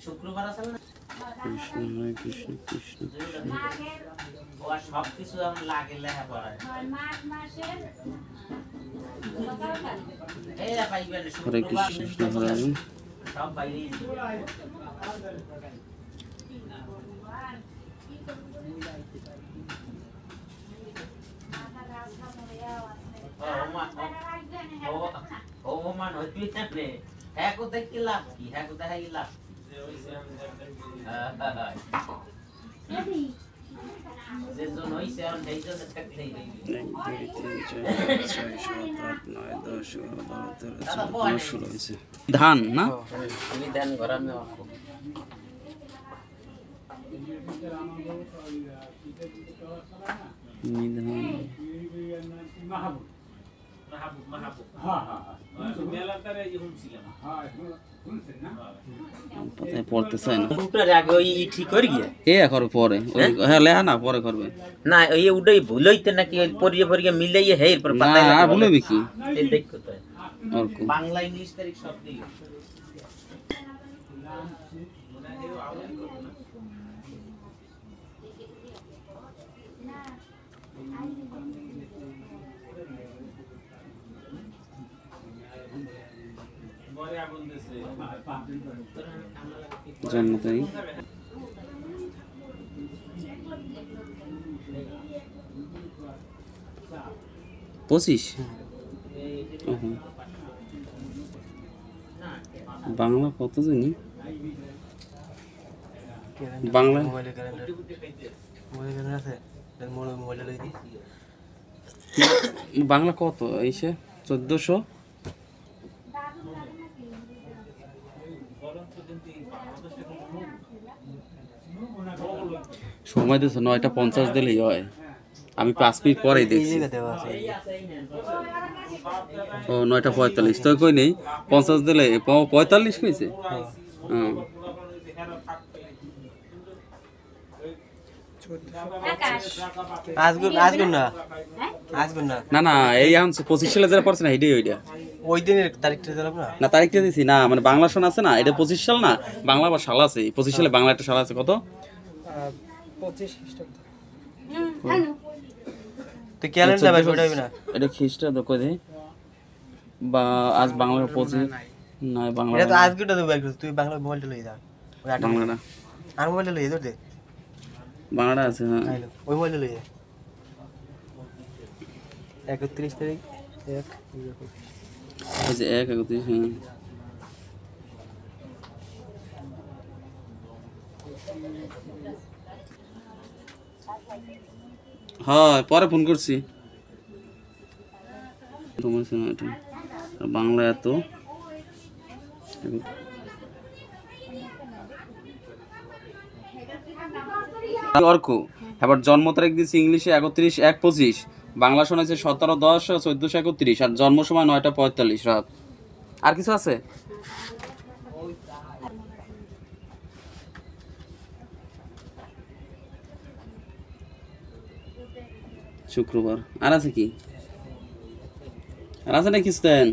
শুক্রবার আছে না কৃষ্ণ হরে কৃষ্ণ কৃষ্ণ কৃষ্ণ ও সব কিছু আমরা লাগে লেখা পড়ায় এই পাইবেন হরে কৃষ্ণ কৃষ্ণ হরে হরে সব বাইরে ও মান হইবি না রে হ্যাঁ কোথায় কি লাভ কি হ্যাঁ কোথায় কি লাভ যে জন হইছে আর সেই জন থাকতে নেই 1 2 3 4 5 6 7 8 9 10 11 12 13 14 15 ধান না আমি ধান ঘরানো নিধান পড়তে চাই না আগে ওই ঠিক করে গিয়ে এ এখন পরে ওই হ্যাঁ লেখা না পরে করবে না ওই ওটাই ভুল হইতে নাকি ওই পরিয়ে পরিয়ে মিলাইয়ে হে এরপর পাতায় না আর বলবি কি এই দেখো তো আর কো বাংলা ইংলিশ তারিখ সব দিই জন্ম তারিখ পঁচিশ বাংলা কত জানি বাংলা বাংলা কত এসে 1400 সময় দিয়েছে 9:50 দিলেই হয় আমি 5 মিনিট পরেই দেখছি ও 9:45 তো কই নেই 50 দিলে 45 কইছে হ্যাঁ না না এই এখন 25 সালে যারা পড়ছে না এটাই ওইটা ওই দিনের তারিখটা দিলাম না না তারিখটা দিছি না মানে বাংলা শোনা আছে না এটা 25 সাল না বাংলা আবার সাল আছে 25 সালে বাংলা একটা সাল আছে কত 25 খ্রিস্টাব্দ তো ক্যালেন্ডার ভাই ওইটাই না এটা খ্রিস্টাব্দ কই দে বা আজ বাংলা 25 না বাংলা এটা তো আজকেটা দেব একটু তুই বাংলা মোবাইলটা লই যা ওই আটা বাংলাটা আর মোবাইলটা লই দে বাংলাটা আছে হ্যাঁ ওই মোবাইলটা লই যা 31 তারিখ 1 ওই যে 1 হ্যাঁ হ্যাঁ পরে ফোন করছি তোমার শোনা এটা বাংলা এত অর্ক এবার জন্ম তারিখ দিয়েছি ইংলিশে 31/1/25 বাংলা শোনাচ্ছে 17/10/1431 আর জন্ম সময় 9:45 রাত আর কিছু আছে শুক্রবার আর আছে কি আর আছে না কিছু দেন